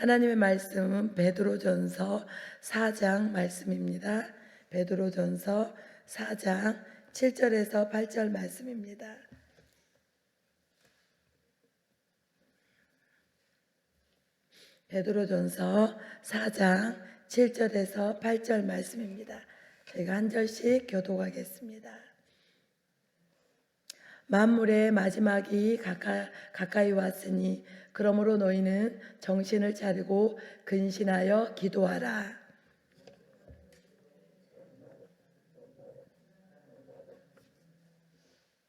하나님의 말씀은 베드로전서 4장 말씀입니다. 베드로전서 4장 7절에서 8절 말씀입니다. 베드로전서 4장 7절에서 8절 말씀입니다. 저희가 한 절씩 교독하겠습니다. 만물의 마지막이 가까이 왔으니 그러므로 너희는 정신을 차리고 근신하여 기도하라.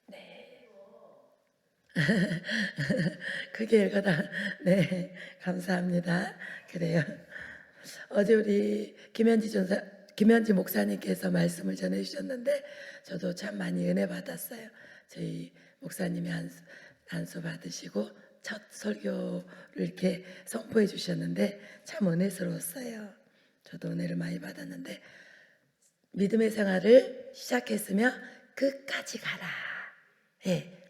네. 크게 읽어라. 네, 감사합니다. 그래요. 어제 우리 김현지 목사님께서 말씀을 전해주셨는데 저도 참 많이 은혜 받았어요. 저희 목사님이 안수 받으시고 첫 설교를 이렇게 선포해 주셨는데 참 은혜스러웠어요. 저도 은혜를 많이 받았는데 믿음의 생활을 시작했으면 끝까지 가라.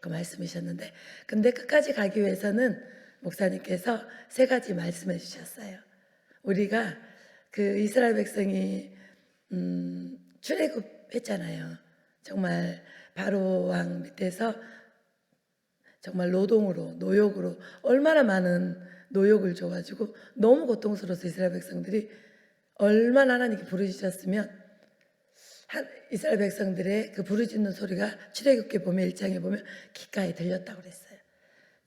그 말씀이셨는데 근데 끝까지 가기 위해서는 목사님께서 3가지 말씀해 주셨어요. 우리가 그 이스라엘 백성이 출애굽했잖아요. 정말 바로 왕 밑에서 정말 노역으로 얼마나 많은 노역을 줘가지고 너무 고통스러워서 이스라엘 백성들이 얼마나 하나님께 부르짖었으면 이스라엘 백성들의 그 부르짖는 소리가 출애굽기 보면 1장에 보면 귓가에 들렸다고 그랬어요.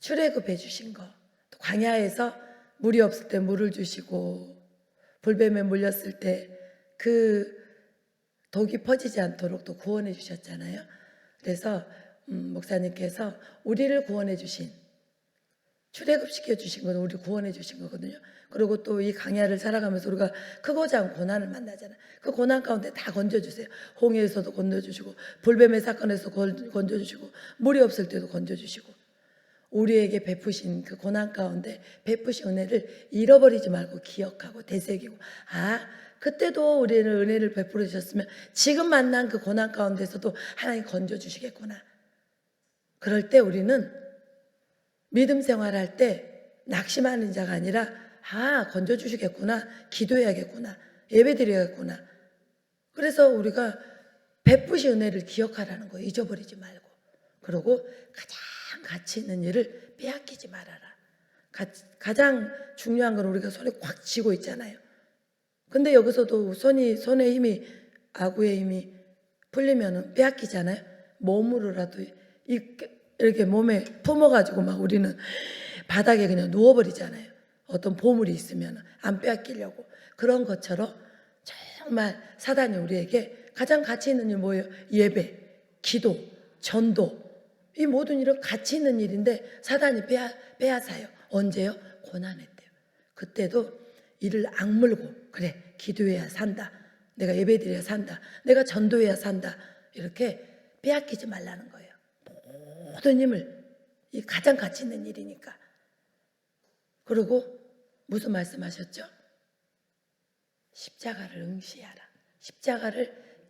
출애굽해 주신 거, 또 광야에서 물이 없을 때 물을 주시고 불뱀에 물렸을 때 그 독이 퍼지지 않도록 또 구원해 주셨잖아요. 그래서 목사님께서 우리를 구원해 주신, 출애굽시켜 주신 건 우리 구원해 주신 거거든요. 그리고 또 이 광야를 살아가면서 우리가 크고 작은 고난을 만나잖아요. 그 고난 가운데 다 건져주세요. 홍해에서도 건져주시고 불뱀의 사건에서 건져주시고 물이 없을 때도 건져주시고 우리에게 베푸신 그 고난 가운데 베푸신 은혜를 잃어버리지 말고 기억하고 되새기고 그때도 우리는 은혜를 베풀어 주셨으면 지금 만난 그 고난 가운데서도 하나님 건져주시겠구나. 그럴 때 우리는 믿음 생활할 때 낙심하는 자가 아니라 건져주시겠구나, 기도해야겠구나, 예배드려야겠구나. 그래서 우리가 베푸신 은혜를 기억하라는 거예요. 잊어버리지 말고. 그리고 가장 가치 있는 일을 빼앗기지 말아라. 가장 중요한 건 우리가 손에 꽉 쥐고 있잖아요. 근데 여기서도 손의 힘이, 아구의 힘이 풀리면 빼앗기잖아요. 몸으로라도 이렇게 몸에 품어가지고 막 우리는 바닥에 그냥 누워버리잖아요. 어떤 보물이 있으면 안 빼앗기려고. 그런 것처럼 정말 사단이 우리에게 가장 가치 있는 일 뭐예요? 예배, 기도, 전도. 이 모든 일은 가치 있는 일인데 사단이 빼앗아요. 언제요? 고난의 때요. 그때도 이를 악물고 그래 기도해야 산다. 내가 예배드려야 산다. 내가 전도해야 산다. 이렇게 빼앗기지 말라는 거예요. 모든 힘을, 이 가장 가치 있는 일이니까. 그리고 무슨 말씀하셨죠? 십자가를 응시하라. 십자가를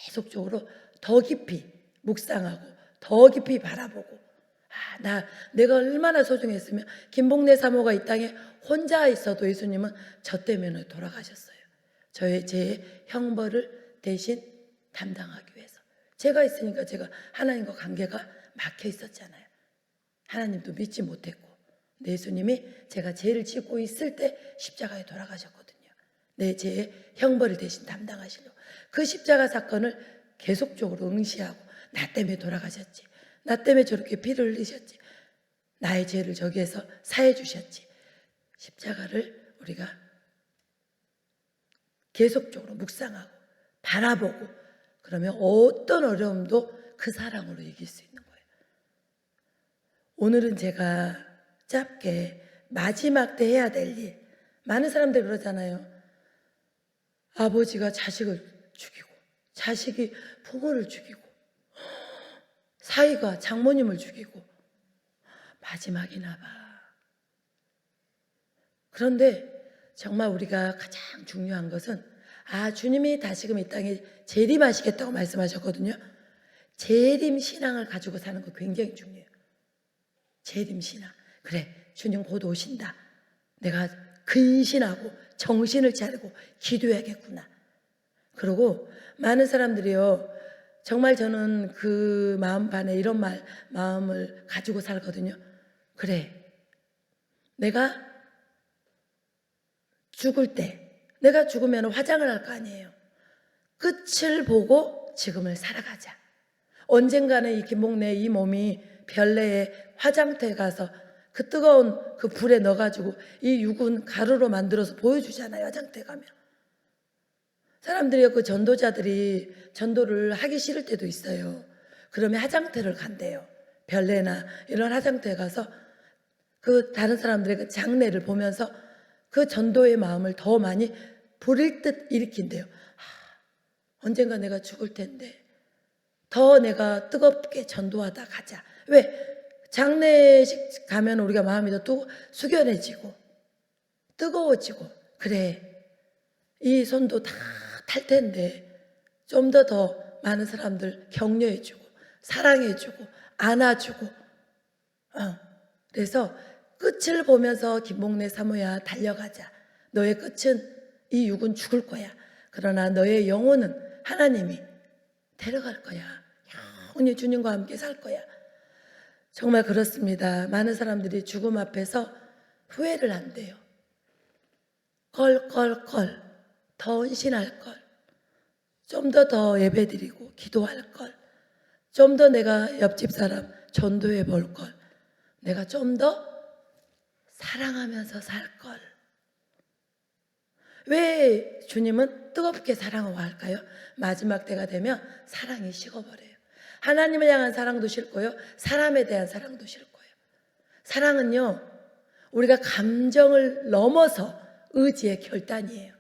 계속적으로 더 깊이 묵상하고 더 깊이 바라보고 내가 얼마나 소중했으면 김봉래 사모가 이 땅에 혼자 있어도 예수님은 저 때문에 돌아가셨어요. 제 형벌을 대신 담당하기 위해서. 제가 있으니까 제가 하나님과 관계가 막혀 있었잖아요. 하나님도 믿지 못했고 예수님이 제가 죄를 짓고 있을 때 십자가에 돌아가셨거든요. 내 죄의 형벌을 대신 담당하시려고. 그 십자가 사건을 계속적으로 응시하고 나 때문에 돌아가셨지. 나 때문에 저렇게 피를 흘리셨지. 나의 죄를 저기에서 사해 주셨지. 십자가를 우리가 계속적으로 묵상하고 바라보고 그러면 어떤 어려움도 그 사랑으로 이길 수 있는 거예요. 오늘은 제가 짧게 마지막 때 해야 될 일. 많은 사람들이 그러잖아요. 아버지가 자식을 죽이고 자식이 부모를 죽이고 사위가 장모님을 죽이고 마지막이나 봐. 그런데 정말 우리가 가장 중요한 것은 주님이 다시금 이 땅에 재림하시겠다고 말씀하셨거든요. 재림 신앙을 가지고 사는 거 굉장히 중요해요. 재림 신앙. 그래, 주님 곧 오신다. 내가 근신하고 정신을 차리고 기도해야겠구나. 그리고 많은 사람들이요, 정말 저는 그 마음 반에 이런 마음을 가지고 살거든요. 그래, 내가 죽을 때, 내가 죽으면 화장을 할 거 아니에요. 끝을 보고 지금을 살아가자. 언젠가는 이 김목래 이 몸이 별내에 화장터에 가서 그 뜨거운 그 불에 넣어가지고 이 육은 가루로 만들어서 보여주잖아요. 화장터에 가면. 사람들이 그 전도자들이 전도를 하기 싫을 때도 있어요. 그러면 화장터를 간대요. 별내나 이런 화장터에 가서 그 다른 사람들의 그 장례를 보면서 그 전도의 마음을 더 많이 부릴 듯 일으킨대요. 언젠가 내가 죽을 텐데 더 내가 뜨겁게 전도하다 가자. 왜? 장례식 가면 우리가 마음이 더 숙연해지고 뜨거워지고, 그래, 이 손도 다 탈 텐데 좀 더 많은 사람들 격려해주고 사랑해주고 안아주고, 그래서 끝을 보면서 김목래 사모야 달려가자. 너의 끝은 이 육은 죽을 거야. 그러나 너의 영혼은 하나님이 데려갈 거야. 영원히 주님과 함께 살 거야. 정말 그렇습니다. 많은 사람들이 죽음 앞에서 후회를 한대요. 걸 더 헌신할 걸, 좀 더 예배드리고 기도할 걸, 좀 더 내가 옆집 사람 전도해 볼 걸, 내가 좀 더 사랑하면서 살 걸. 왜 주님은 뜨겁게 사랑하고 할까요? 마지막 때가 되면 사랑이 식어버려요. 하나님을 향한 사랑도 식고요, 사람에 대한 사랑도 식고요. 사랑은요, 우리가 감정을 넘어서 의지의 결단이에요.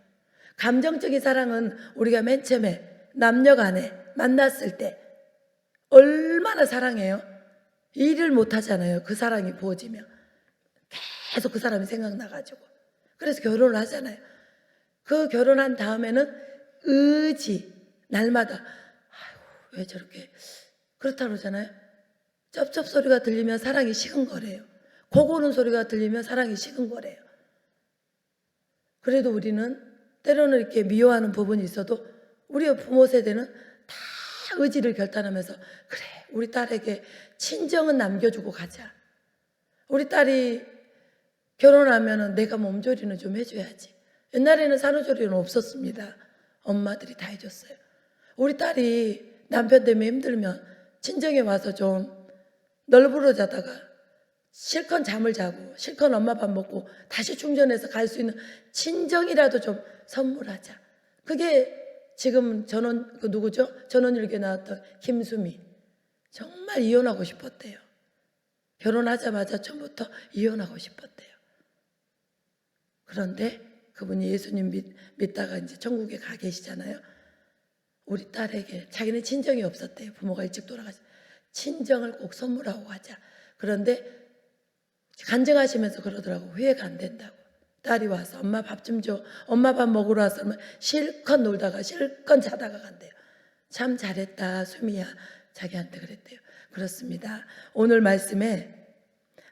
감정적인 사랑은 우리가 맨 처음에 남녀간에 만났을 때 얼마나 사랑해요? 일을 못 하잖아요. 그 사랑이 부어지면 계속 그 사람이 생각나가지고. 그래서 결혼을 하잖아요. 그 결혼한 다음에는 의지, 날마다 아이고 왜 저렇게 그렇다 그러잖아요. 쩝쩝 소리가 들리면 사랑이 식은 거래요. 고고는 소리가 들리면 사랑이 식은 거래요. 그래도 우리는 때로는 이렇게 미워하는 부분이 있어도 우리 부모 세대는 다 의지를 결단하면서 그래, 우리 딸에게 친정은 남겨주고 가자. 우리 딸이 결혼하면 내가 몸조리는 좀 해줘야지. 옛날에는 산후조리는 없었습니다. 엄마들이 다 해줬어요. 우리 딸이 남편 때문에 힘들면 친정에 와서 좀 널브러 자다가 실컷 잠을 자고 실컷 엄마 밥 먹고 다시 충전해서 갈 수 있는 친정이라도 좀 선물하자. 그게 지금 전원 그 누구죠? 전원일기에 나왔던 김수미. 정말 이혼하고 싶었대요. 결혼하자마자 처음부터 이혼하고 싶었대요. 그런데 그분이 예수님 믿다가 이제 천국에 가 계시잖아요. 우리 딸에게 자기는 친정이 없었대요. 부모가 일찍 돌아가서 친정을 꼭 선물하고 가자. 그런데 간증하시면서 그러더라고. 후회가 안 된다고. 딸이 와서 엄마 밥 좀 줘. 엄마 밥 먹으러 왔으면 실컷 놀다가 실컷 자다가 간대요. 참 잘했다 수미야. 자기한테 그랬대요. 그렇습니다. 오늘 말씀에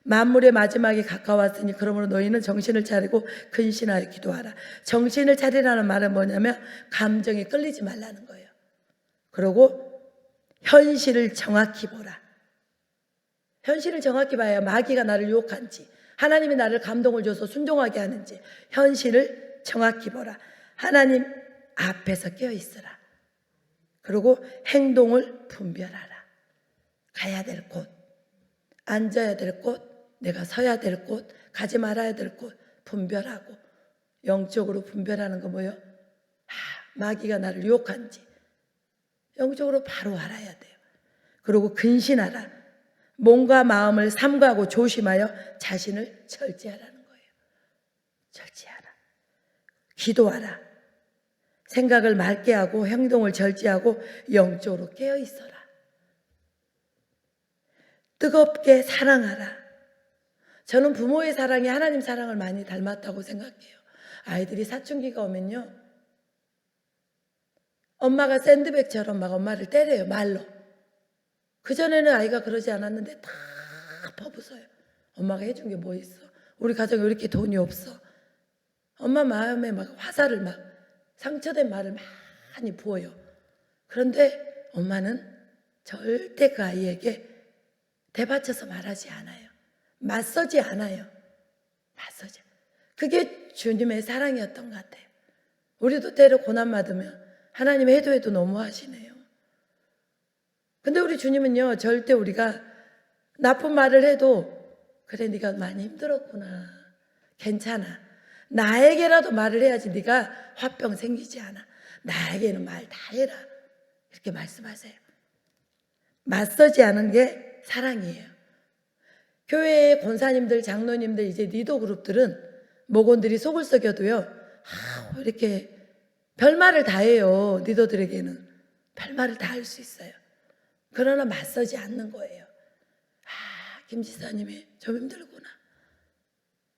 만물의 마지막이 가까웠으니 그러므로 너희는 정신을 차리고 근신하여 기도하라. 정신을 차리라는 말은 뭐냐면 감정에 끌리지 말라는 거예요. 그리고 현실을 정확히 보라. 현실을 정확히 봐야 마귀가 나를 유혹한지 하나님이 나를 감동을 줘서 순종하게 하는지 현실을 정확히 보라. 하나님 앞에서 깨어있으라. 그리고 행동을 분별하라. 가야 될 곳, 앉아야 될 곳, 내가 서야 될 곳, 가지 말아야 될 곳 분별하고, 영적으로 분별하는 거 뭐예요? 마귀가 나를 유혹한지 영적으로 바로 알아야 돼요. 그리고 근신하라. 몸과 마음을 삼가하고 조심하여 자신을 절제하라는 거예요. 절제하라. 기도하라. 생각을 맑게 하고 행동을 절제하고 영적으로 깨어 있어라. 뜨겁게 사랑하라. 저는 부모의 사랑이 하나님 사랑을 많이 닮았다고 생각해요. 아이들이 사춘기가 오면요, 엄마가 샌드백처럼 막 엄마를 때려요. 말로. 그전에는 아이가 그러지 않았는데 다 퍼부어요. 엄마가 해준 게 뭐 있어? 우리 가정에 왜 이렇게 돈이 없어? 엄마 마음에 막 화살을 막 상처된 말을 많이 부어요. 그런데 엄마는 절대 그 아이에게 대받쳐서 말하지 않아요. 맞서지 않아요. 맞서지. 그게 주님의 사랑이었던 것 같아요. 우리도 때로 고난받으면 하나님 해도 너무 하시네요. 근데 우리 주님은요, 절대 우리가 나쁜 말을 해도 그래 네가 많이 힘들었구나, 괜찮아, 나에게라도 말을 해야지 네가 화병 생기지 않아, 나에게는 말 다 해라, 이렇게 말씀하세요. 맞서지 않은 게 사랑이에요. 교회의 권사님들, 장로님들, 이제 리더 그룹들은 목원들이 속을 썩여도요, 이렇게 별말을 다 해요. 리더들에게는 별말을 다 할 수 있어요. 그러나 맞서지 않는 거예요. 김 지사님이 좀 힘들구나.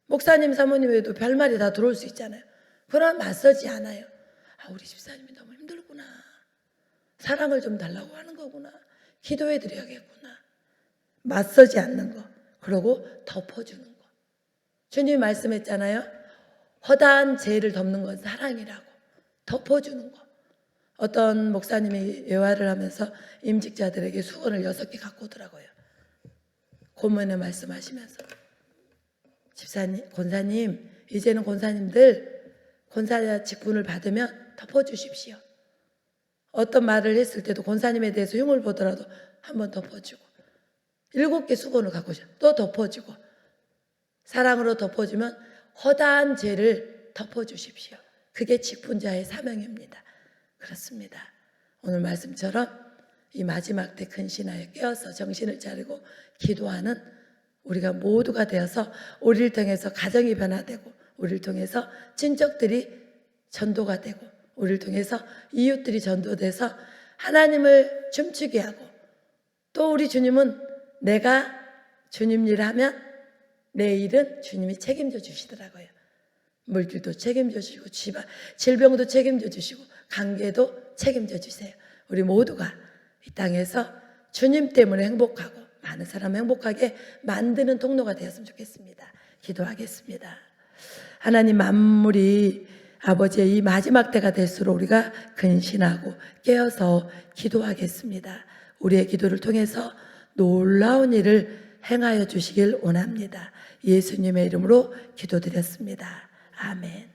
목사님, 사모님에도 별말이 다 들어올 수 있잖아요. 그러나 맞서지 않아요. 우리 집사님이 너무 힘들구나. 사랑을 좀 달라고 하는 거구나. 기도해 드려야겠구나. 맞서지 않는 거. 그러고 덮어주는 거. 주님이 말씀했잖아요. 허다한 죄를 덮는 건 사랑이라고. 덮어주는 거. 어떤 목사님이 예화를 하면서 임직자들에게 수건을 6개 갖고 오더라고요. 고문에 말씀하시면서, 집사님, 권사님, 이제는 권사님들 권사 직분을 받으면 덮어주십시오. 어떤 말을 했을 때도 권사님에 대해서 흉을 보더라도 한번 덮어주고, 7개 수건을 갖고 오셔 또 덮어주고, 사랑으로 덮어주면 허다한 죄를 덮어주십시오. 그게 직분자의 사명입니다. 그렇습니다. 오늘 말씀처럼 이 마지막 때 근신하여 깨어서 정신을 차리고 기도하는 우리가 모두가 되어서 우리를 통해서 가정이 변화되고, 우리를 통해서 친척들이 전도가 되고, 우리를 통해서 이웃들이 전도돼서 하나님을 춤추게 하고, 또 우리 주님은 내가 주님 일을 하면 내 일은 주님이 책임져 주시더라고요. 물질도 책임져 주시고, 질병도 책임져 주시고, 관계도 책임져 주세요. 우리 모두가 이 땅에서 주님 때문에 행복하고 많은 사람 행복하게 만드는 통로가 되었으면 좋겠습니다. 기도하겠습니다. 하나님, 만물이 아버지의 이 마지막 때가 될수록 우리가 근신하고 깨어서 기도하겠습니다. 우리의 기도를 통해서 놀라운 일을 행하여 주시길 원합니다. 예수님의 이름으로 기도드렸습니다. 아멘.